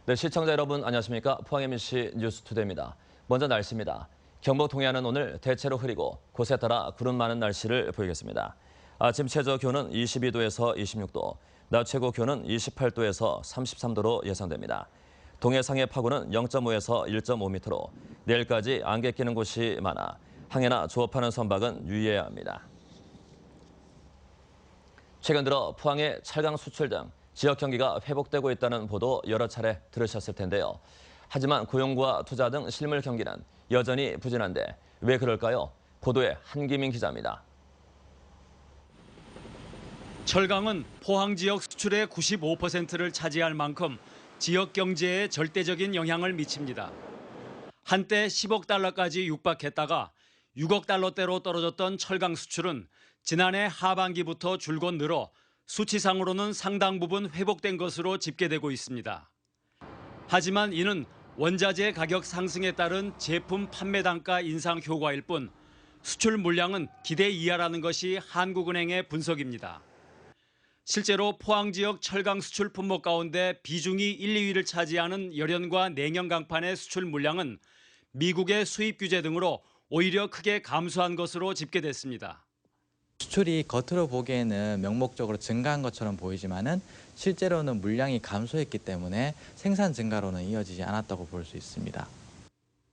네, 시청자 여러분 안녕하십니까? 포항MBC 뉴스투데이입니다. 먼저 날씨입니다. 경북 동해안은 오늘 대체로 흐리고 곳에 따라 구름 많은 날씨를 보이겠습니다. 아침 최저 기온은 22도에서 26도, 낮 최고 기온은 28도에서 33도로 예상됩니다. 동해상해 파고는 0.5에서 1.5m로 내일까지 안개 끼는 곳이 많아 항해나 조업하는 선박은 유의해야 합니다. 최근 들어 포항의 찰강 수출 등 지역 경기가 회복되고 있다는 보도 여러 차례 들으셨을 텐데요. 하지만 고용과 투자 등 실물 경기는 여전히 부진한데 왜 그럴까요? 보도에 한기민 기자입니다. 철강은 포항 지역 수출의 95%를 차지할 만큼 지역 경제에 절대적인 영향을 미칩니다. 한때 10억 달러까지 육박했다가 6억 달러대로 떨어졌던 철강 수출은 지난해 하반기부터 줄곧 늘어 수치상으로는 상당 부분 회복된 것으로 집계되고 있습니다. 하지만 이는 원자재 가격 상승에 따른 제품 판매 단가 인상 효과일 뿐 수출 물량은 기대 이하라는 것이 한국은행의 분석입니다. 실제로 포항 지역 철강 수출 품목 가운데 비중이 1, 2위를 차지하는 열연과 냉연 강판의 수출 물량은 미국의 수입 규제 등으로 오히려 크게 감소한 것으로 집계됐습니다. 수출이 겉으로 보기에는 명목적으로 증가한 것처럼 보이지만은 실제로는 물량이 감소했기 때문에 생산 증가로는 이어지지 않았다고 볼 수 있습니다.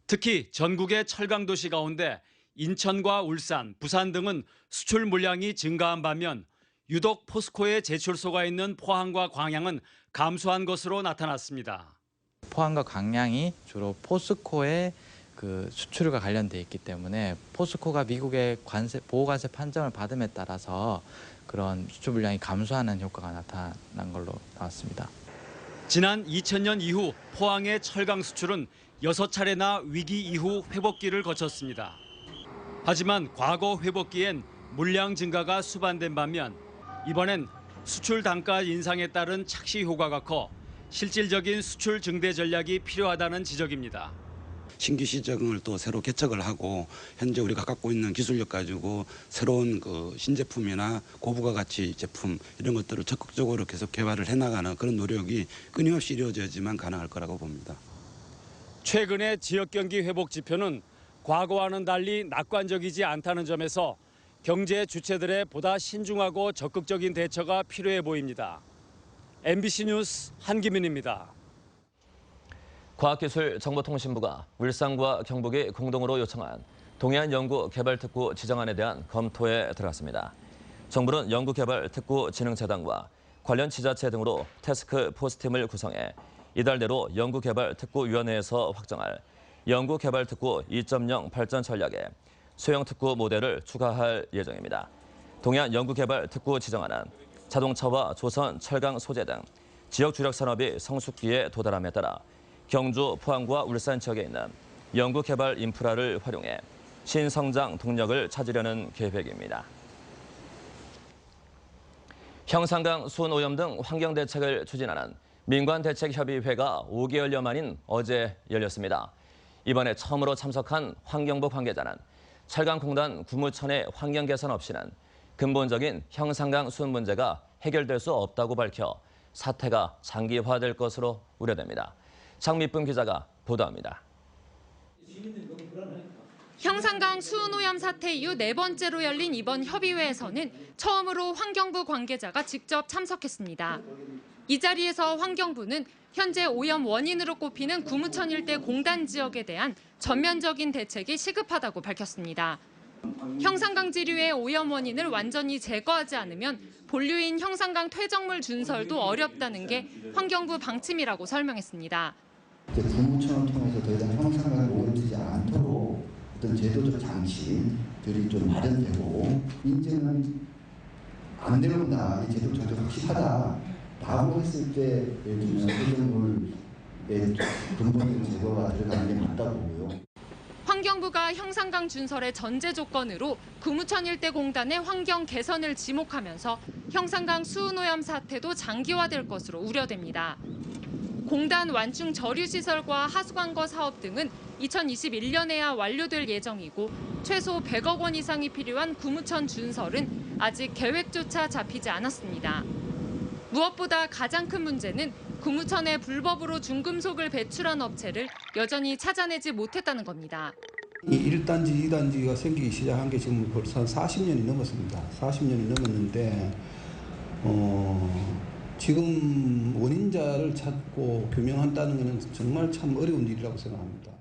특히 전국의 철강 도시 가운데 인천과 울산, 부산 등은 수출 물량이 증가한 반면 유독 포스코의 제출소가 있는 포항과 광양은 감소한 것으로 나타났습니다. 포항과 광양이 주로 포스코의 수출과 관련돼 있기 때문에 포스코가 미국의 보호관세 판정을 받음에 따라서 그런 수출 물량이 감소하는 효과가 나타난 걸로 나왔습니다. 지난 2000년 이후 포항의 철강 수출은 6차례나 위기 이후 회복기를 거쳤습니다. 하지만 과거 회복기엔 물량 증가가 수반된 반면 이번엔 수출 단가 인상에 따른 착시 효과가 커 실질적인 수출 증대 전략이 필요하다는 지적입니다. 신규 시장을 또 새로 개척을 하고 현재 우리가 갖고 있는 기술력 가지고 새로운 신제품이나 고부가 가치 제품 이런 것들을 적극적으로 계속 개발을 해나가는 그런 노력이 끊임없이 이루어져야지만 가능할 거라고 봅니다. 최근의 지역 경기 회복 지표는 과거와는 달리 낙관적이지 않다는 점에서 경제 주체들의 보다 신중하고 적극적인 대처가 필요해 보입니다. MBC 뉴스 한기민입니다. 과학기술정보통신부가 울산과 경북이 공동으로 요청한 동해안 연구개발특구 지정안에 대한 검토에 들어갔습니다. 정부는 연구개발특구진흥재단과 관련 지자체 등으로 태스크포스팀을 구성해 이달 내로 연구개발특구위원회에서 확정할 연구개발특구 2.0 발전 전략에 소형특구 모델을 추가할 예정입니다. 동해안 연구개발특구 지정안은 자동차와 조선, 철강 소재 등 지역 주력 산업이 성숙기에 도달함에 따라 경주, 포항과 울산 지역에 있는 연구개발 인프라를 활용해 신성장 동력을 찾으려는 계획입니다. 형상강, 수온오염 등 환경대책을 추진하는 민관대책협의회가 5개월여 만인 어제 열렸습니다. 이번에 처음으로 참석한 환경부 관계자는 철강공단 구무천의 환경 개선 없이는 근본적인 형상강 수온 문제가 해결될 수 없다고 밝혀 사태가 장기화될 것으로 우려됩니다. 장미쁨 기자가 보도합니다. 형상강 수온오염 사태 이후 4번째로 열린 이번 협의회에서는 처음으로 환경부 관계자가 직접 참석했습니다. 이 자리에서 환경부는 현재 오염 원인으로 꼽히는 구무천 일대 공단 지역에 대한 전면적인 대책이 시급하다고 밝혔습니다. 형상강 지류의 오염 원인을 완전히 제거하지 않으면 본류인 형상강 퇴적물 준설도 어렵다는 게 환경부 방침이라고 설명했습니다. 구무천을 통해서 더 이상 형상강이 오염되지 않도록 어떤 제도적 장치들이 좀 마련되고 이제는 안 내려온다, 이 제도 자체가 확실하다라고 했을 때 예를 들면 퇴적물의 근본적인 제거가 들어가는 게 맞다고 보고요. 환경부가 형상강 준설의 전제 조건으로 구무천 일대 공단의 환경 개선을 지목하면서 형상강 수온오염 사태도 장기화될 것으로 우려됩니다. 공단 완충 저류시설과 하수관거 사업 등은 2021년에야 완료될 예정이고 최소 100억 원 이상이 필요한 구무천 준설은 아직 계획조차 잡히지 않았습니다. 무엇보다 가장 큰 문제는 구무천에 불법으로 중금속을 배출한 업체를 여전히 찾아내지 못했다는 겁니다. 이 1단지, 2단지가 생기기 시작한 게 지금 벌써 한 40년이 넘었습니다. 40년이 넘었는데 지금 원인자를 찾고 규명한다는 것은 정말 참 어려운 일이라고 생각합니다.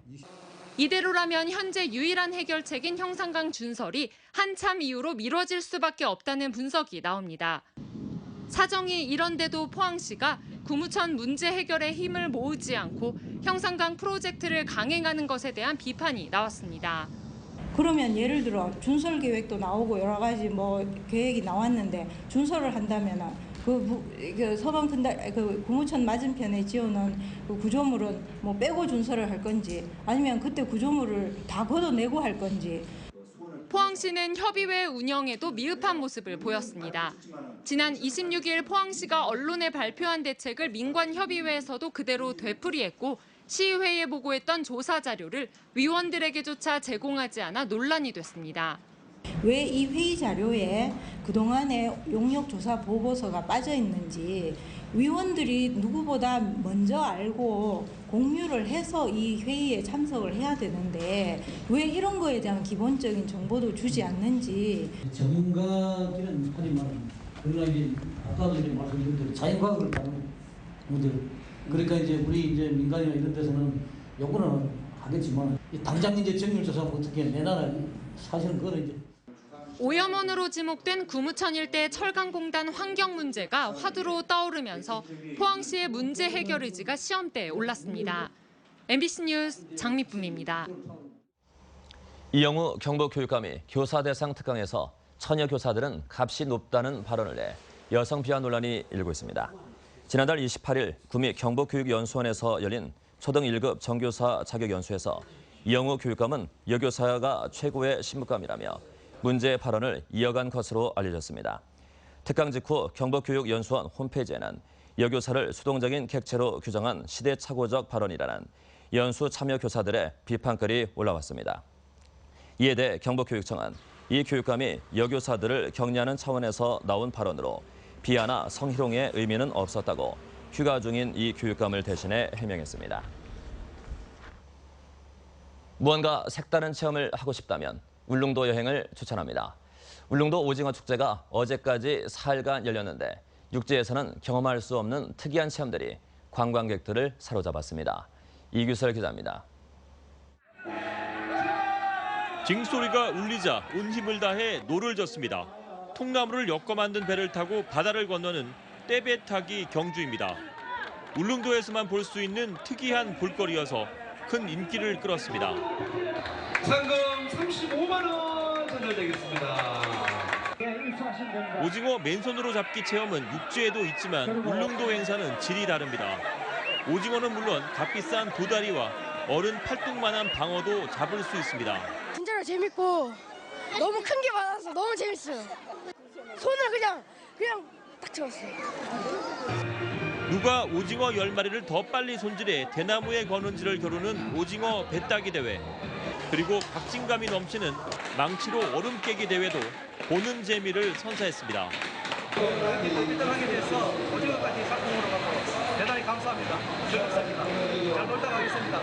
이대로라면 현재 유일한 해결책인 형산강 준설이 한참 이후로 미뤄질 수밖에 없다는 분석이 나옵니다. 사정이 이런데도 포항시가 구무천 문제 해결에 힘을 모으지 않고 형산강 프로젝트를 강행하는 것에 대한 비판이 나왔습니다. 그러면 예를 들어 준설 계획도 나오고 여러 가지 계획이 나왔는데 준설을 한다면은 그 서강 분달 그 구무천 맞은편에 지어놓은 그 구조물은 빼고 준설을 할 건지 아니면 그때 구조물을 다 걷어내고 할 건지. 포항시는 협의회 운영에도 미흡한 모습을 보였습니다. 지난 26일 포항시가 언론에 발표한 대책을 민관협의회에서도 그대로 되풀이했고 시의회에 보고했던 조사 자료를 위원들에게조차 제공하지 않아 논란이 됐습니다. 왜 이 회의 자료에 그동안의 용역 조사 보고서가 빠져 있는지 위원들이 누구보다 먼저 알고 공유를 해서 이 회의에 참석을 해야 되는데 왜 이런 거에 대한 기본적인 정보도 주지 않는지. 전문가들은 하지만 그러나 이제 아까도 말씀드린 대로 자연과학을 다루는 분들 그러니까 이제 우리 이제 민간이나 이런 데서는 요거는 하겠지만 당장 이제 정밀 조사하면 어떻게 내놔라 사실은 그거는 이제. 오염원으로 지목된 구무천 일대 철강공단 환경 문제가 화두로 떠오르면서 포항시의 문제 해결 의지가 시험대에 올랐습니다. MBC 뉴스 장미쁨입니다. 이영우 경북교육감이 교사 대상 특강에서 처녀 교사들은 값이 높다는 발언을 내 여성 비하 논란이 일고 있습니다. 지난달 28일 구미 경북교육연수원에서 열린 초등 1급 정교사 자격연수에서 이영우 교육감은 여교사가 최고의 신부감이라며 문제 발언을 이어간 것으로 알려졌습니다. 특강 직후 경북교육연수원 홈페이지에는 여교사를 수동적인 객체로 규정한 시대착오적 발언이라는 연수 참여 교사들의 비판글이 올라왔습니다. 이에 대해 경북교육청은 이 교육감이 여교사들을 격려하는 차원에서 나온 발언으로 비하나 성희롱의 의미는 없었다고 휴가 중인 이 교육감을 대신해 해명했습니다. 무언가 색다른 체험을 하고 싶다면 울릉도 여행을 추천합니다. 울릉도 오징어 축제가 어제까지 사흘간 열렸는데 육지에서는 경험할 수 없는 특이한 체험들이 관광객들을 사로잡았습니다. 이규설 기자입니다. 징소리가 울리자 온 힘을 다해 노를 졌습니다. 통나무를 엮어 만든 배를 타고 바다를 건너는 떼배 타기 경주입니다. 울릉도에서만 볼 수 있는 특이한 볼거리여서 큰 인기를 끌었습니다. 상금 35만 원 전달되겠습니다. 오징어 맨손으로 잡기 체험은 육지에도 있지만 울릉도 행사는 질이 다릅니다. 오징어는 물론 값비싼 도다리와 어른 팔뚝만한 방어도 잡을 수 있습니다. 진짜로 재밌고 너무 큰 게 많아서 너무 재밌어요. 손을 그냥 딱 잡았어요. 누가 오징어 10마리를 더 빨리 손질해 대나무에 거는지를 겨루는 오징어 배 따기 대회. 그리고 박진감이 넘치는 망치로 얼음 깨기 대회도 보는 재미를 선사했습니다. 이렇게 1등하게 돼서 오징어까지 상품으로 가고 대단히 감사합니다. 즐겁습니다. 잘 놀다 가겠습니다.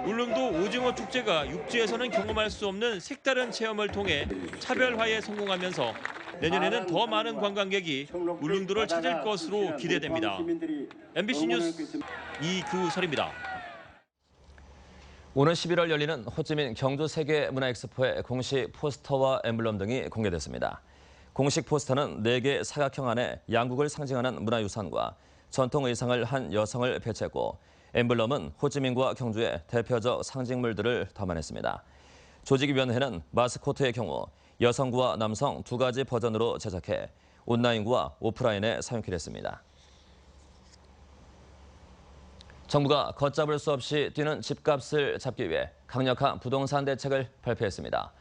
울릉도 오징어 축제가 육지에서는 경험할 수 없는 색다른 체험을 통해 차별화에 성공하면서 내년에는 더 많은 관광객이 울릉도를 찾을 것으로 기대됩니다. MBC 뉴스 이규설입니다. 오늘 11월 열리는 호찌민 경주 세계문화엑스포의 공식 포스터와 엠블럼 등이 공개됐습니다. 공식 포스터는 4개 사각형 안에 양국을 상징하는 문화유산과 전통 의상을 한 여성을 배치했고 엠블럼은 호찌민과 경주의 대표적 상징물들을 담아냈습니다. 조직위원회는 마스코트의 경우 여성과 남성 2가지 버전으로 제작해 온라인과 오프라인에 사용키로 했습니다. 정부가 걷잡을 수 없이 뛰는 집값을 잡기 위해 강력한 부동산 대책을 발표했습니다.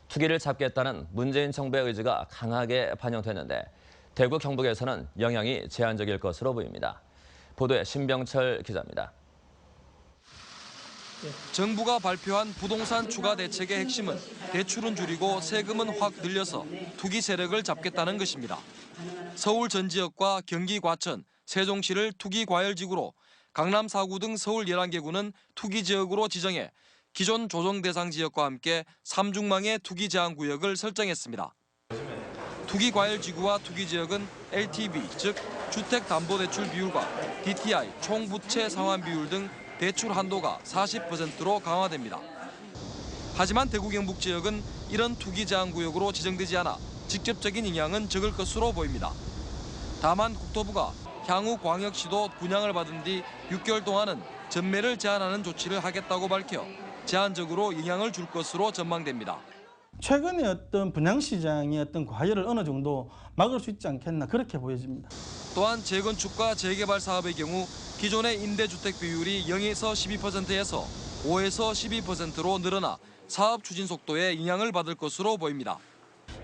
투기를 잡겠다는 문재인 정부의 의지가 강하게 반영됐는데 대구 경북에서는 영향이 제한적일 것으로 보입니다. 보도에 신병철 기자입니다. 정부가 발표한 부동산 추가 대책의 핵심은 대출은 줄이고 세금은 확 늘려서 투기 세력을 잡겠다는 것입니다. 서울 전 지역과 경기 과천, 세종시를 투기과열지구로 강남 4구 등 서울 11개구는 투기지역으로 지정해 기존 조정 대상 지역과 함께 3중망의 투기 제한 구역을 설정했습니다. 투기과열지구와 투기지역은 LTV, 즉 주택담보대출 비율과 DTI, 총부채 상환 비율 등 대출 한도가 40%로 강화됩니다. 하지만 대구 경북 지역은 이런 투기 제한 구역으로 지정되지 않아 직접적인 영향은 적을 것으로 보입니다. 다만 국토부가 향후 광역시도 분양을 받은 뒤 6개월 동안은 전매를 제한하는 조치를 하겠다고 밝혀 제한적으로 영향을 줄 것으로 전망됩니다. 최근에 어떤 분양시장의 어떤 과열을 어느 정도 막을 수 있지 않겠나 그렇게 보여집니다. 또한 재건축과 재개발 사업의 경우 기존의 임대주택 비율이 0에서 12%에서 5에서 12%로 늘어나 사업 추진 속도에 영향을 받을 것으로 보입니다.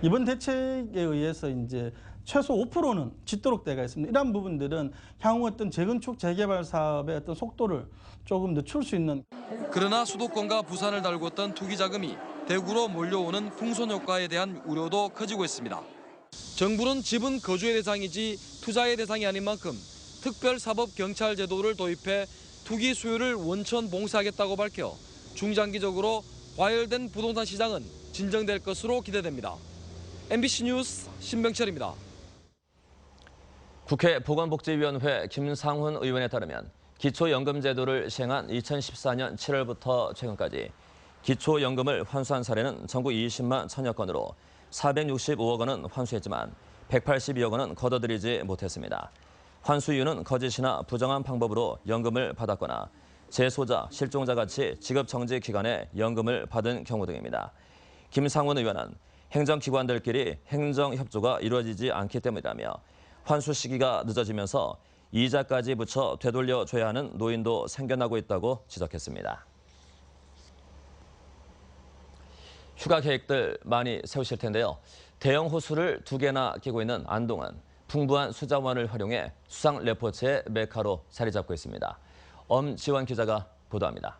이번 대책에 의해서 이제 최소 5%는 짓도록 되어 있습니다. 이러한 부분들은 향후 어떤 재건축 재개발 사업의 어떤 속도를 조금 늦출 수 있는. 그러나 수도권과 부산을 달궜던 투기 자금이 대구로 몰려오는 풍선 효과에 대한 우려도 커지고 있습니다. 정부는 집은 거주의 대상이지 투자의 대상이 아닌 만큼 특별사법경찰 제도를 도입해 투기 수요를 원천 봉쇄하겠다고 밝혀 중장기적으로 과열된 부동산 시장은 진정될 것으로 기대됩니다. MBC 뉴스 신병철입니다. 국회 보건복지위원회 김상훈 의원에 따르면 기초연금제도를 시행한 2014년 7월부터 최근까지 기초연금을 환수한 사례는 전국 20만 1000여 건으로 465억 원은 환수했지만 182억 원은 걷어들이지 못했습니다. 환수 이유는 거짓이나 부정한 방법으로 연금을 받았거나 재소자, 실종자 같이 직업정지 기간에 연금을 받은 경우 등입니다. 김상훈 의원은 행정기관들끼리 행정협조가 이루어지지 않기 때문이라며 환수 시기가 늦어지면서 이자까지 붙여 되돌려줘야 하는 노인도 생겨나고 있다고 지적했습니다. 휴가 계획들 많이 세우실 텐데요. 대형 호수를 2개나 끼고 있는 안동은 풍부한 수자원을 활용해 수상 레포츠의 메카로 자리 잡고 있습니다. 엄지원 기자가 보도합니다.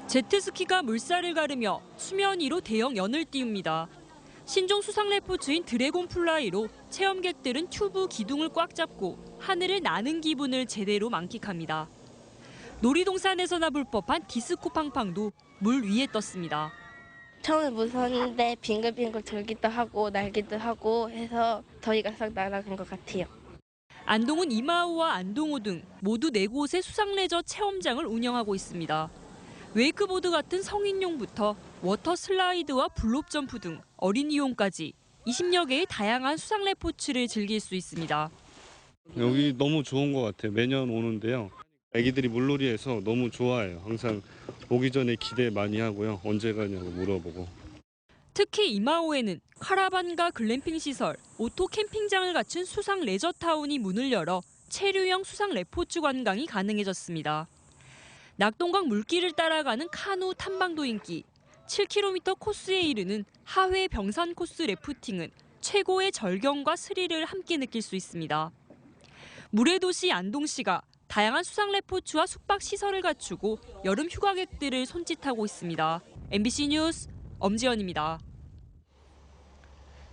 제트스키가 물살을 가르며 수면 위로 대형 연을 띄웁니다. 신종 수상 레포츠인 드래곤 플라이로 체험객들은 튜브 기둥을 꽉 잡고 하늘을 나는 기분을 제대로 만끽합니다. 놀이동산에서나 볼 법한 디스코 팡팡도 물 위에 떴습니다. 처음에 무서웠는데 빙글빙글 돌기도 하고 날기도 하고 해서 저희가 싹 날아간 것 같아요. 안동은 이마호와 안동호 등 모두 4곳의 수상레저 체험장을 운영하고 있습니다. 웨이크보드 같은 성인용부터 워터 슬라이드와 블록 점프 등 어린이용까지 20여 개의 다양한 수상 레포츠를 즐길 수 있습니다. 여기 너무 좋은 것 같아요. 매년 오는데요. 아기들이 물놀이해서 너무 좋아해요. 항상 오기 전에 기대 많이 하고요. 언제 가냐고 물어보고. 특히 이마호에는 카라반과 글램핑 시설, 오토 캠핑장을 갖춘 수상 레저타운이 문을 열어 체류형 수상 레포츠 관광이 가능해졌습니다. 낙동강 물길을 따라가는 카누 탐방도 인기, 7km 코스에 이르는 하회 병산 코스 래프팅은 최고의 절경과 스릴을 함께 느낄 수 있습니다. 물의 도시 안동시가 다양한 수상 레포츠와 숙박 시설을 갖추고 여름 휴가객들을 손짓하고 있습니다. MBC 뉴스 엄지연입니다.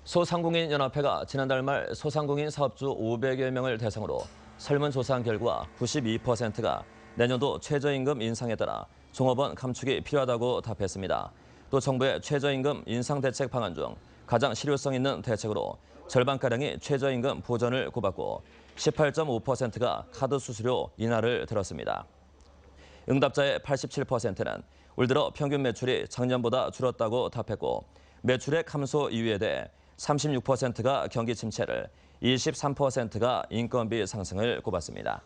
소상공인 연합회가 지난달 말 소상공인 사업주 500여 명을 대상으로 설문조사한 결과 92%가 내년도 최저임금 인상에 따라 종업원 감축이 필요하다고 답했습니다. 또 정부의 최저임금 인상 대책 방안 중 가장 실효성 있는 대책으로 절반가량이 최저임금 보전을 꼽았고 18.5%가 카드 수수료 인하를 들었습니다. 응답자의 87%는 올 들어 평균 매출이 작년보다 줄었다고 답했고 매출의 감소 이유에 대해 36%가 경기 침체를, 23%가 인건비 상승을 꼽았습니다.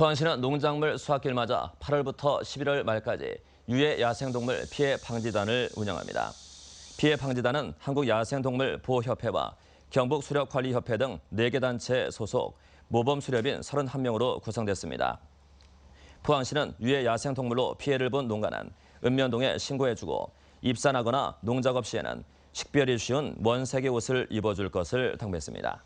포항시는 농작물 수확기를 맞아 8월부터 11월 말까지 유해 야생동물 피해 방지단을 운영합니다. 피해 방지단은 한국야생동물보호협회와 경북수렵관리협회 등 4개 단체 소속 모범수렵인 31명으로 구성됐습니다. 포항시는 유해 야생동물로 피해를 본 농가는 읍면동에 신고해주고 입산하거나 농작업 시에는 식별이 쉬운 원색의 옷을 입어줄 것을 당부했습니다.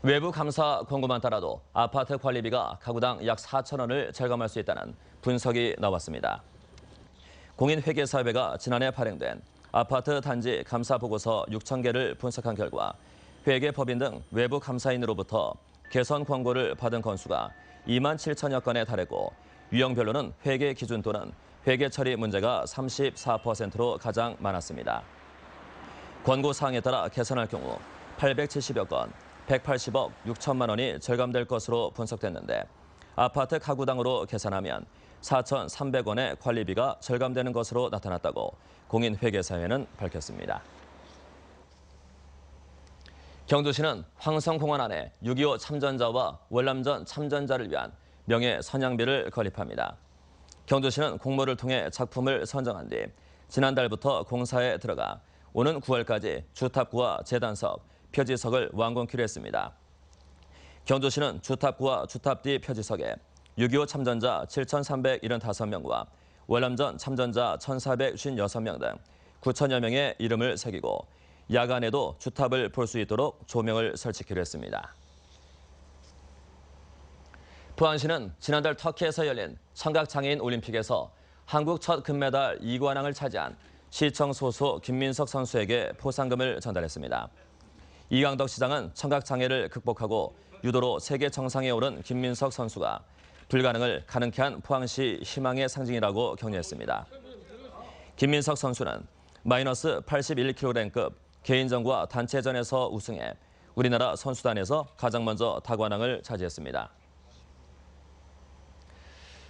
외부 감사 권고만 따라도 아파트 관리비가 가구당 약 4,000원을 절감할 수 있다는 분석이 나왔습니다. 공인회계사회가 지난해 발행된 아파트 단지 감사 보고서 6,000개를 분석한 결과 회계 법인 등 외부 감사인으로부터 개선 권고를 받은 건수가 2만 7천여 건에 달했고 유형별로는 회계 기준 또는 회계 처리 문제가 34%로 가장 많았습니다. 권고 사항에 따라 개선할 경우 870여 건, 180억 6천만 원이 절감될 것으로 분석됐는데 아파트 가구당으로 계산하면 4,300원의 관리비가 절감되는 것으로 나타났다고 공인회계사회는 밝혔습니다. 경주시는 황성공원 안에 6.25 참전자와 월남전 참전자를 위한 명예선양비를 건립합니다. 경주시는 공모를 통해 작품을 선정한 뒤 지난달부터 공사에 들어가 오는 9월까지 주탑구와 재단석, 표지석을 완공키로 했습니다. 경주시는 주탑구와 주탑 뒤 표지석에 6.25 참전자 7,375명과 월남전 참전자 1,456명 등 9천여 명의 이름을 새기고 야간에도 주탑을 볼 수 있도록 조명을 설치키로 했습니다. 포항시는 지난달 터키에서 열린 청각장애인 올림픽에서 한국 첫 금메달 2관왕을 차지한 시청 소속 김민석 선수에게 포상금을 전달했습니다. 이강덕 시장은 청각장애를 극복하고 유도로 세계 정상에 오른 김민석 선수가 불가능을 가능케 한 포항시 희망의 상징이라고 격려했습니다. 김민석 선수는 마이너스 81kg급 개인전과 단체전에서 우승해 우리나라 선수단에서 가장 먼저 다관왕을 차지했습니다.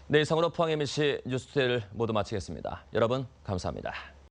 네, 이상으로 포항 MBC 뉴스투데이를 모두 마치겠습니다. 여러분 감사합니다.